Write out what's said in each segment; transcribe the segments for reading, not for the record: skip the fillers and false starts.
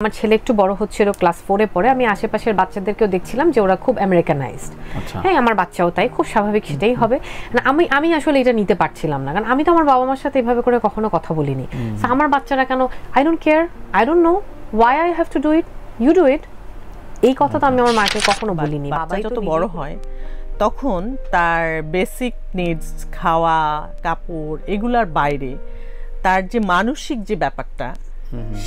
আমার ছেলে একটু বড় হচ্ছিল, ক্লাস 4 এ পড়ে। আমি আশেপাশের বাচ্চাদেরকেও দেখছিলাম যে ওরা খুব আমেরিকানাইজড। হ্যাঁ, আমার বাচ্চাও তাই, খুব স্বাভাবিক, সেটাই হবে। আমি আসলে এটা নিতে পারছিলাম না, কারণ আমি তো আমার বাবা মার সাথে এভাবে করে কখনো কথা বলিনি। আমার বাচ্চারা কেন, I don't care, I don't know why I have to do it, you do it, এই কথা তো আমি আমার মাকে কখনো বলিনি। বাবাই যত বড় হয় তখন তার বেসিক নিডস, খাওয়া, কাপড়, এগুলার বাইরে তার যে মানসিক যে ব্যাপারটা,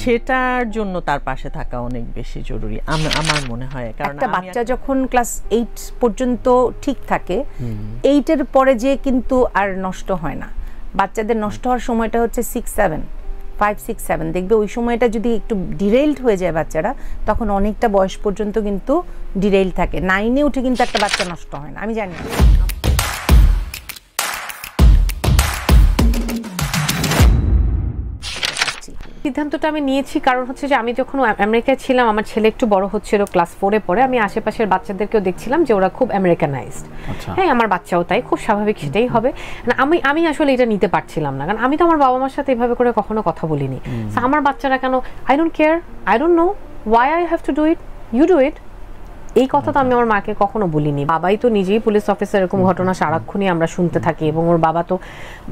সেটার জন্য তার পাশে থাকা অনেক বেশি জরুরি আমার মনে হয়। কারণ একটা বাচ্চা যখন ক্লাস 8 পর্যন্ত ঠিক থাকে, 8 এর পরে যে কিন্তু আর নষ্ট হয় না। বাচ্চাদের নষ্ট হওয়ার সময়টা হচ্ছে 5, 6, 7। দেখবে ওই সময়টা যদি একটু ডিরেইলড হয়ে যায় বাচ্চারা, তখন অনেকটা বয়স পর্যন্ত কিন্তু ডিরেইল থাকে। 9 এ উঠে কিন্তু একটা বাচ্চা নষ্ট হয় না, আমি জানি না। সিদ্ধান্তটা আমি নিয়েছি কারণ হচ্ছে যে আমি যখন আমেরিকায় ছিলাম, আমার ছেলে একটু বড় হচ্ছিল, ক্লাস 4 এ পড়ে। আমি আশেপাশের বাচ্চাদেরকেও দেখছিলাম যে ওরা খুব আমেরিকানাইজড। হ্যাঁ, আমার বাচ্চাও তাই, খুব স্বাভাবিক, সেটাই হবে। আমি আসলে এটা নিতে পারছিলাম না, কারণ আমি তো আমার বাবা মার সাথে এভাবে করে কখনো কথা বলিনি। আমার বাচ্চারা কেন, I don't care, I don't know why I have to do it, you do it, এই কথা তো আমি আমার মাকে কখনো বলিনি। বাবাই তো নিজেই পুলিশ অফিসার, এরকম ঘটনা সারাক্ষণই আমরা শুনতে থাকি। এবং ওর বাবা তো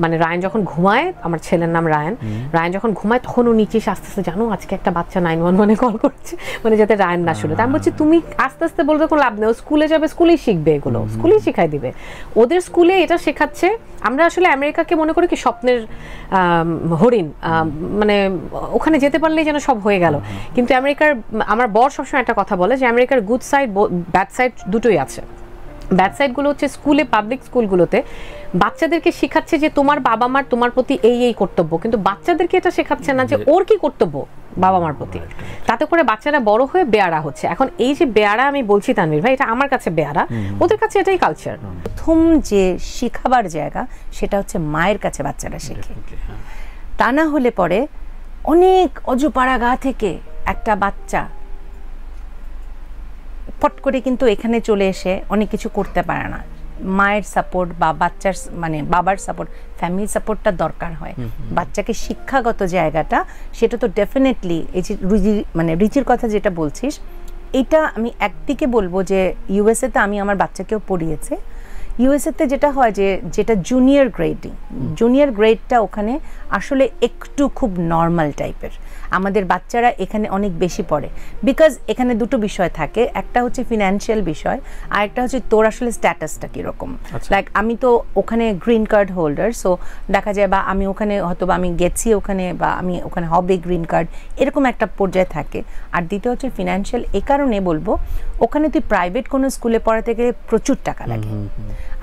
মানে রায়ান যখন ঘুমায়, আমার ছেলের নাম রায়ান যখন ঘুমায় তখন ও নিচে আস্তে আস্তে, জানো আজকে একটা বাচ্চা 911 কল করছে, মানে যাতে রায়ান না শুনে। আমি বলছি তুমি আস্তে আস্তে বলতে কোনো লাভ নেই, ও স্কুলে যাবে, স্কুলেই শিখবে, এগুলো স্কুলেই শিখাই দিবে। ওদের স্কুলে এটা শেখাচ্ছে। আমরা আসলে আমেরিকাকে মনে করি কি স্বপ্নের হরিণ, মানে ওখানে যেতে পারলেই যেন সব হয়ে গেল। কিন্তু আমেরিকার, আমার বর সবসময় একটা কথা বলে যে আমেরিকার গুড সাইড, ব্যাড সাইড দুটোই আছে। ব্যাড সাইডগুলো হচ্ছে স্কুলে, পাবলিক স্কুলগুলোতে বাচ্চাদেরকে শেখাচ্ছে যে তোমার বাবা মার তোমার প্রতি এই কর্তব্য, কিন্তু বাচ্চাদেরকে এটা শেখাচ্ছে না যে ওর কি কর্তব্য বাবা মার প্রতি। তাতে করে বাচ্চারা বড় হয়ে বেয়ারা হচ্ছে। এখন এই যে বেয়ারা আমি বলছি তানভীর ভাই, এটা আমার কাছে বেয়ারা, ওদের কাছে এটাই কালচার। প্রথম যে শিখাবার জায়গা সেটা হচ্ছে মায়ের কাছে বাচ্চারা শেখে। তা না হলে পরে অনেক অজপাড়া গা থেকে একটা বাচ্চা পট করে কিন্তু এখানে চলে এসে অনেক কিছু করতে পারে না। মায়ের সাপোর্ট বা বাচ্চার মানে বাবার সাপোর্ট, ফ্যামিলি সাপোর্টটা দরকার হয়। বাচ্চাকে শিক্ষাগত জায়গাটা, সেটা তো ডেফিনেটলি এই যে রিচির কথা যেটা বলছিস, এটা আমি একদিকে বলবো যে ইউএসএতে আমি আমার বাচ্চাকেও পড়িয়েছে। ইউএসএতে যেটা হয় যে যেটা জুনিয়র গ্রেডটা ওখানে আসলে একটু খুব নর্মাল টাইপের। আমাদের বাচ্চারা এখানে অনেক বেশি পড়ে, বিকজ এখানে দুটো বিষয় থাকে। একটা হচ্ছে ফিনান্সিয়াল বিষয়, আর একটা হচ্ছে তোর আসলে স্ট্যাটাসটা কীরকম। লাইক আমি তো ওখানে গ্রিন কার্ড হোল্ডার, সো দেখা যায় বা আমি ওখানে হয়তো বা আমি গেছি ওখানে, বা আমি ওখানে হবে গ্রিন কার্ড, এরকম একটা পর্যায়ে থাকে। আর দ্বিতীয় হচ্ছে ফিনান্সিয়াল। এই কারণে বলবো ওখানে তুই প্রাইভেট কোনো স্কুলে পড়াতে গেলে প্রচুর টাকা লাগে।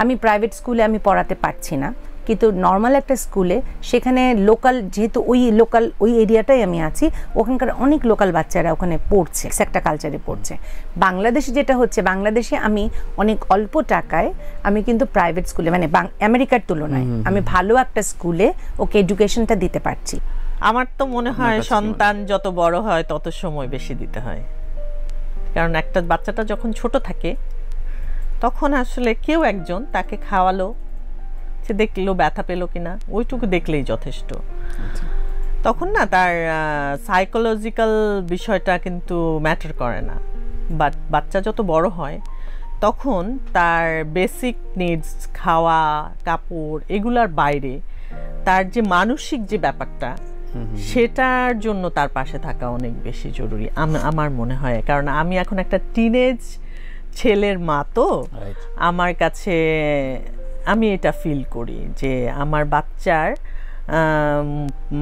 আমি প্রাইভেট স্কুলে আমি পড়াতে পারছি না, কিন্তু নর্মাল একটা স্কুলে, সেখানে লোকাল, যেহেতু ওই এরিয়াটাই আমি আছি, ওখানকার অনেক লোকাল বাচ্চারা ওখানে পড়ছে, একটা কালচারে পড়ছে। বাংলাদেশে যেটা হচ্ছে, বাংলাদেশে আমি অনেক অল্প টাকায় আমি কিন্তু প্রাইভেট স্কুলে, মানে আমেরিকার তুলনায় আমি ভালো একটা স্কুলে ওকে এডুকেশনটা দিতে পারছি। আমার তো মনে হয় সন্তান যত বড় হয় তত সময় বেশি দিতে হয়। কারণ একটা বাচ্চাটা যখন ছোট থাকে তখন আসলে কেউ একজন তাকে খাওয়ালো, সে দেখলো ব্যথা পেলো কিনা, ওইটুকু দেখলেই যথেষ্ট। তখন না তার সাইকোলজিক্যাল বিষয়টা কিন্তু ম্যাটার করে না। বাট বাচ্চা যত বড় হয় তখন তার বেসিক নিডস, খাওয়া, কাপড়, এগুলার বাইরে তার যে মানসিক যে ব্যাপারটা, সেটার জন্য তার পাশে থাকা অনেক বেশি জরুরি আমার মনে হয়। কারণ আমি এখন একটা টিনেজ ছেলের মা, তো আমার কাছে আমি এটা ফিল করি যে আমার বাচ্চার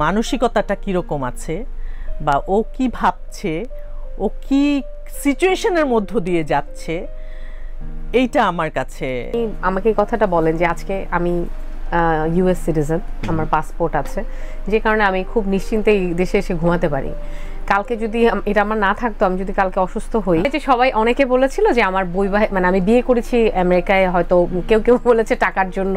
মানসিকতাটা কীরকম আছে, বা ও কি ভাবছে, ও কি সিচুয়েশনের মধ্য দিয়ে যাচ্ছে, এইটা আমার কাছে। আমাকে কথাটা বলেন যে আজকে আমি ইউএস সিটিজেন, আমার পাসপোর্ট আছে, যে কারণে আমি খুব নিশ্চিন্তে এই দেশে এসে ঘুমাতে পারি। কালকে যদি এটা আমার না থাকতো, আমি যদি কালকে অসুস্থ হই, যে সবাই অনেকে বলেছিল যে আমার মানে আমি বিয়ে করেছি আমেরিকায়, হয়তো কেউ বলেছে টাকার জন্য।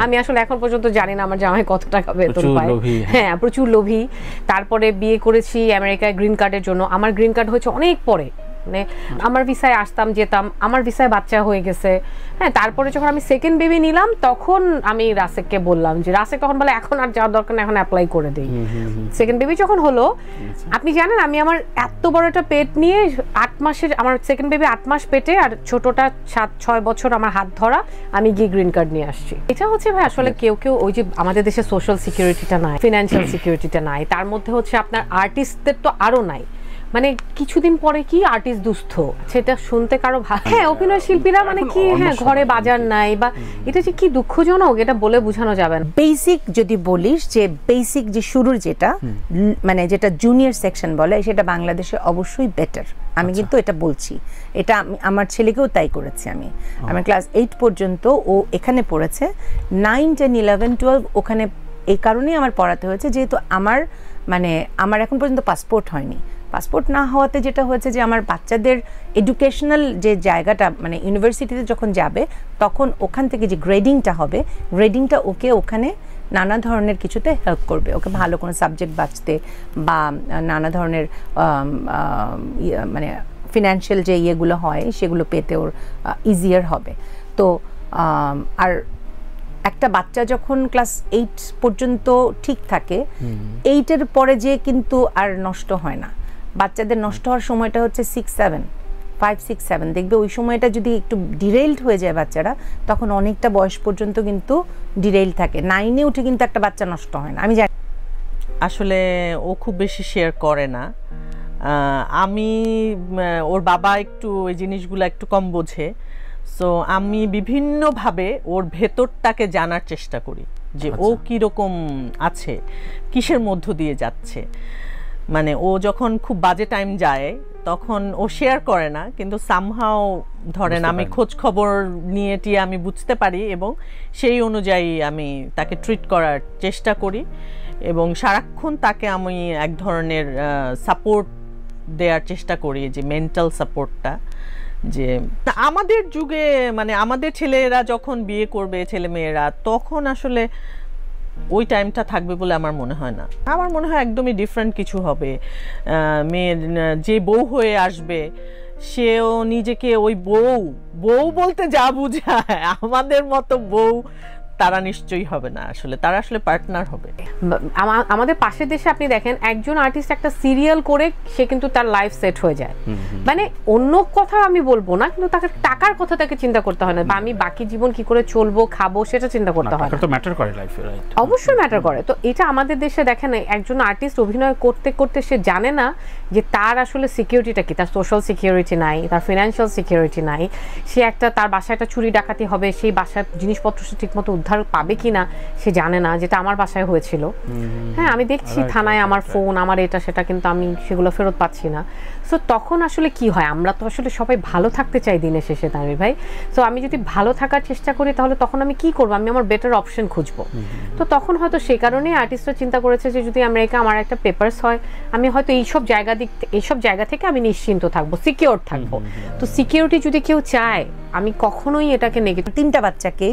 আমি আসলে এখন পর্যন্ত জানি না আমার জামাই কত টাকা বেতন পায়। হ্যাঁ, প্রচুর লোভী। তারপরে বিয়ে করেছি আমেরিকায় গ্রিন কার্ডের জন্য। আমার গ্রিন কার্ড হয়েছে অনেক পরে, মানে আমার ভিসায় আসতাম যেতাম, আমার ভিসায় বাচ্চা হয়ে গেছে। হ্যাঁ, তারপরে যখন আমি সেকেন্ড বেবি নিলাম তখন আমি রাসেককে বললাম, যে রাসেক তখন বলে এখন আর যাওয়ার দরকার নেই, এখন অ্যাপ্লাই করে দিই। সেকেন্ড বেবি যখন হলো, আপনি জানেন আমি আমার এত বড় একটা পেট নিয়ে 8 মাসের, আমার সেকেন্ড বেবি 8 মাস পেটে, আর ছোটটা 7-6 বছর আমার হাত ধরা, আমি গিয়ে গ্রিন কার্ড নিয়ে আসছি। এটা হচ্ছে ভাই আসলে কেউ ওই যে আমাদের দেশে সোশ্যাল সিকিউরিটিটা নাই, ফিনান্সিয়াল সিকিউরিটিটা নাই, তার মধ্যে হচ্ছে আপনার আর্টিস্টদের তো আরো নাই। মানে কিছুদিন পরে কি আর্টিস্ট দুস্থ, সেটা শুনতে কারো হ্যাঁ, অভিনয় শিল্পীরা মানে কি, হ্যাঁ ঘরে বাজার নাই, বা এটা যে কি দুঃখজনক, এটা বলে বোঝানো যাবে না। বেসিক যদি বলিস, যে বেসিক যে শুরুর যেটা মানে যেটা জুনিয়র সেকশন বলে, সেটা বাংলাদেশে অবশ্যই বেটার। আমি কিন্তু এটা বলছি, এটা আমার ছেলেকেও তাই করেছি। আমি ক্লাস 8 পর্যন্ত ও এখানে পড়েছে, 9, 10, 11, 12 ওখানে এই কারণেই আমার পড়াতে হয়েছে, যেহেতু আমার এখন পর্যন্ত পাসপোর্ট হয়নি। পাসপোর্ট না হওয়াতে যেটা হয়েছে যে আমার বাচ্চাদের এডুকেশনাল যে জায়গাটা, মানে ইউনিভার্সিটিতে যখন যাবে তখন ওখান থেকে যে গ্রেডিংটা হবে, গ্রেডিংটা ওকে ওখানে নানা ধরনের কিছুতে হেল্প করবে, ওকে ভালো কোনো সাবজেক্ট বাঁচতে বা নানা ধরনের মানে ফিনান্সিয়াল যে ইয়েগুলো হয় সেগুলো পেতে ওর ইজিয়ার হবে। তো আর একটা বাচ্চা যখন ক্লাস 8 পর্যন্ত ঠিক থাকে, 8-এর পরে যে কিন্তু আর নষ্ট হয় না। বাচ্চাদের নষ্ট হওয়ার সময়টা হচ্ছে 5, 6, 7। দেখবে ওই সময়টা যদি একটু ডিরেইলড হয়ে যায় বাচ্চারা, তখন অনেকটা বয়স পর্যন্ত কিন্তু ডিরেইল থাকে। 9-এ উঠে কিন্তু একটা বাচ্চা নষ্ট হয় না। আমি জানি আসলে ও খুব বেশি শেয়ার করে না। আমি ওর বাবা একটু এই জিনিসগুলো একটু কম বোঝে, সো আমি বিভিন্নভাবে ওর ভেতরটাকে জানার চেষ্টা করি যে ও কীরকম আছে, কিসের মধ্য দিয়ে যাচ্ছে। মানে ও যখন খুব বাজে টাইম যায় তখন ও শেয়ার করে না, কিন্তু সামহাও ধরেন আমি খোঁজ খবর নিয়ে টিয়ে আমি বুঝতে পারি, এবং সেই অনুযায়ী আমি তাকে ট্রিট করার চেষ্টা করি, এবং সারাক্ষণ তাকে আমি এক ধরনের সাপোর্ট দেওয়ার চেষ্টা করি, যে মেন্টাল সাপোর্টটা। যে আমাদের যুগে মানে আমাদের ছেলেরা যখন বিয়ে করবে, ছেলে মেয়েরা, তখন আসলে ওই টাইমটা থাকবে বলে আমার মনে হয় না। আমার মনে হয় একদমই ডিফারেন্ট কিছু হবে। মেয়ের যে বউ হয়ে আসবে, সেও নিজেকে ওই বউ বলতে যা বুঝায়, আমাদের মতো বউ তারা নিশ্চয়ই হবে না, আসলে তারা আসলে পার্টনার হবে। আমাদের পাশের দেশে আপনি দেখেন, একজন আর্টিস্ট একটা সিরিয়াল করে সে কিন্তু তার লাইফ সেট হয়ে যায়। মানে অন্য কথা আমি বলবো না, কিন্তু তাকে টাকার কথা তাকে চিন্তা করতে হয় না, বা আমি বাকি জীবন কি করে চলবো খাবো সেটা চিন্তা করতে হয় না। তো ম্যাটার করে লাইফে, রাইট? অবশ্যই ম্যাটার করে। তো এটা আমাদের দেশে দেখেন, একজন আর্টিস্ট অভিনয় করতে করতে সে জানে না যে তার আসলে সিকিউরিটিটা কি, তার সোশ্যাল সিকিউরিটি নাই, তার ফিনান্সিয়াল সিকিউরিটি নাই। সে তার বাসায় একটা চুরি ডাকাতি হবে, সেই বাসার জিনিসপত্র সে ঠিক মতো পাবে কিনা সে জানে না, যেটা আমার বাসায় হয়েছিল। হ্যাঁ, আমি দেখছি থানায় আমার ফোন, আমার এটা সেটা, কিন্তু আমি সেগুলো ফেরত পাচ্ছি না। সো তখন আসলে কি হয়, আমরা তো আসলে সবাই ভালো থাকতে চাই দিনের শেষে, তানভীর ভাই। সো আমি যদি ভালো থাকার চেষ্টা করি, তাহলে তখন আমি কি করবো, আমি আমার বেটার অপশন খুঁজবো। তো তখন হয়তো সেই কারণেই আর্টিস্টরা চিন্তা করেছে যে যদি আমেরিকা আমার একটা পেপারস হয়, আমি হয়তো এইসব জায়গা থেকে আমি নিশ্চিন্ত থাকবো, সিকিউর থাকবো। তো সিকিউরিটি যদি কেউ চায়, আমি কখনোই এটাকে নেগেটিভ। 3টা বাচ্চাকে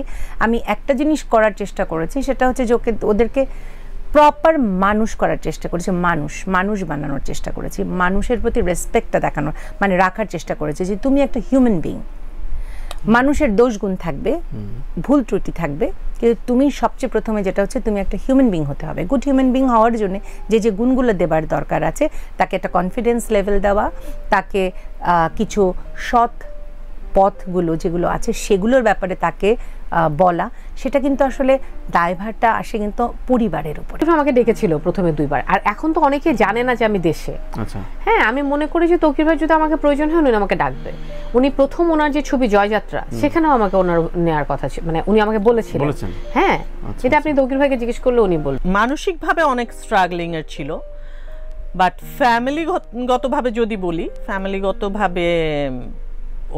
আমি একটা জিনিস করার চেষ্টা করেছি, সেটা হচ্ছে যে ওদেরকে প্রপার মানুষ করার চেষ্টা করেছি, মানুষ বানানোর চেষ্টা করেছি, মানুষের প্রতি রেসপেক্টটা দেখানোর মানে রাখার চেষ্টা করেছি, যে তুমি একটা হিউম্যান বিং। মানুষের দোষ গুণ থাকবে, ভুল ত্রুটি থাকবে, কিন্তু তুমি সবচেয়ে প্রথমে যেটা হচ্ছে তুমি একটা হিউম্যান বিং হতে হবে। গুড হিউম্যান বিং হওয়ার জন্য যে গুণগুলো দেবার দরকার আছে, তাকে একটা কনফিডেন্স লেভেল দেওয়া, তাকে কিছু সৎ পথগুলো যেগুলো আছে সেগুলোর ব্যাপারে তাকে বলা, সেটা কিন্তু আসলে দায়ভারটা আসে কিন্তু পরিবারের উপর। আমাকে ডেকেছিল প্রথমে 2 বার, আর এখন তো অনেকে জানে না যে আমি দেশে। আচ্ছা, হ্যাঁ, আমি মনে করি যে তৌকির ভাই যদি আমাকে প্রয়োজন হয়, উনি আমাকে ডাকবে। উনি প্রথম ওনার যে ছবি জয়যাত্রা, সেখানেও আমাকে ওনার নেওয়ার কথা ছিল, মানে উনি আমাকে বলেছিলেন। হ্যাঁ, এটা আপনি তৌকির ভাইকে জিজ্ঞেস করলে উনি বলবেন। মানসিকভাবে অনেক স্ট্রাগলিং এর ছিল, বাট ফ্যামিলিগতভাবে যদি বলি, ফ্যামিলিগতভাবে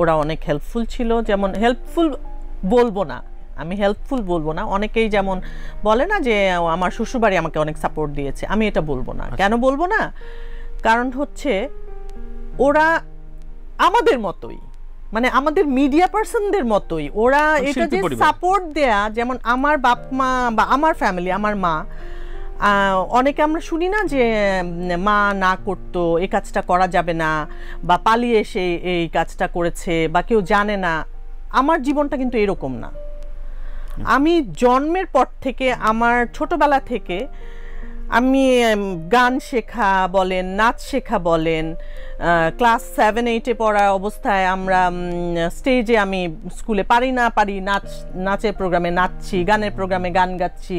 ওরা অনেক হেল্পফুল ছিল। যেমন হেল্পফুল বলবো না, আমি হেল্পফুল বলবো না, অনেকেই যেমন বলে না যে আমার শ্বশুরবাড়ি আমাকে অনেক সাপোর্ট দিয়েছে, আমি এটা বলবো না। কেন বলবো না? কারণ হচ্ছে ওরা আমাদের মতোই, মানে আমাদের মিডিয়া পার্সনদের মতোই। ওরা এটা যে সাপোর্ট দেয়া, যেমন আমার বাপ মা বা আমার ফ্যামিলি, আমার মা অনেকে আমরা শুনি না যে মা না করতো, এই কাজটা করা যাবে না, বা পালিয়ে এসে এই কাজটা করেছে, বা কেউ জানে না। আমার জীবনটা কিন্তু এরকম না। আমি জন্মের পর থেকে, আমার ছোটবেলা থেকে আমি গান শেখা বলেন, নাচ শেখা বলেন, ক্লাস 7-8-এ পড়া অবস্থায় আমরা স্টেজে, আমি স্কুলে পারি নাচের প্রোগ্রামে নাচছি, গানের প্রোগ্রামে গান গাচ্ছি,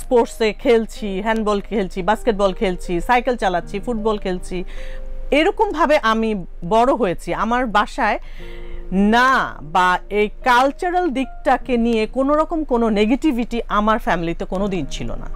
স্পোর্টসে খেলছি, হ্যান্ডবল খেলছি, বাস্কেটবল খেলছি, সাইকেল চালাচ্ছি, ফুটবল খেলছি। এরকমভাবে আমি বড় হয়েছি। আমার বাসায় না বা এই কালচারাল দিকটাকে নিয়ে কোনো রকম কোনো নেগেটিভিটি আমার ফ্যামিলিতে কোনো দিন ছিল না।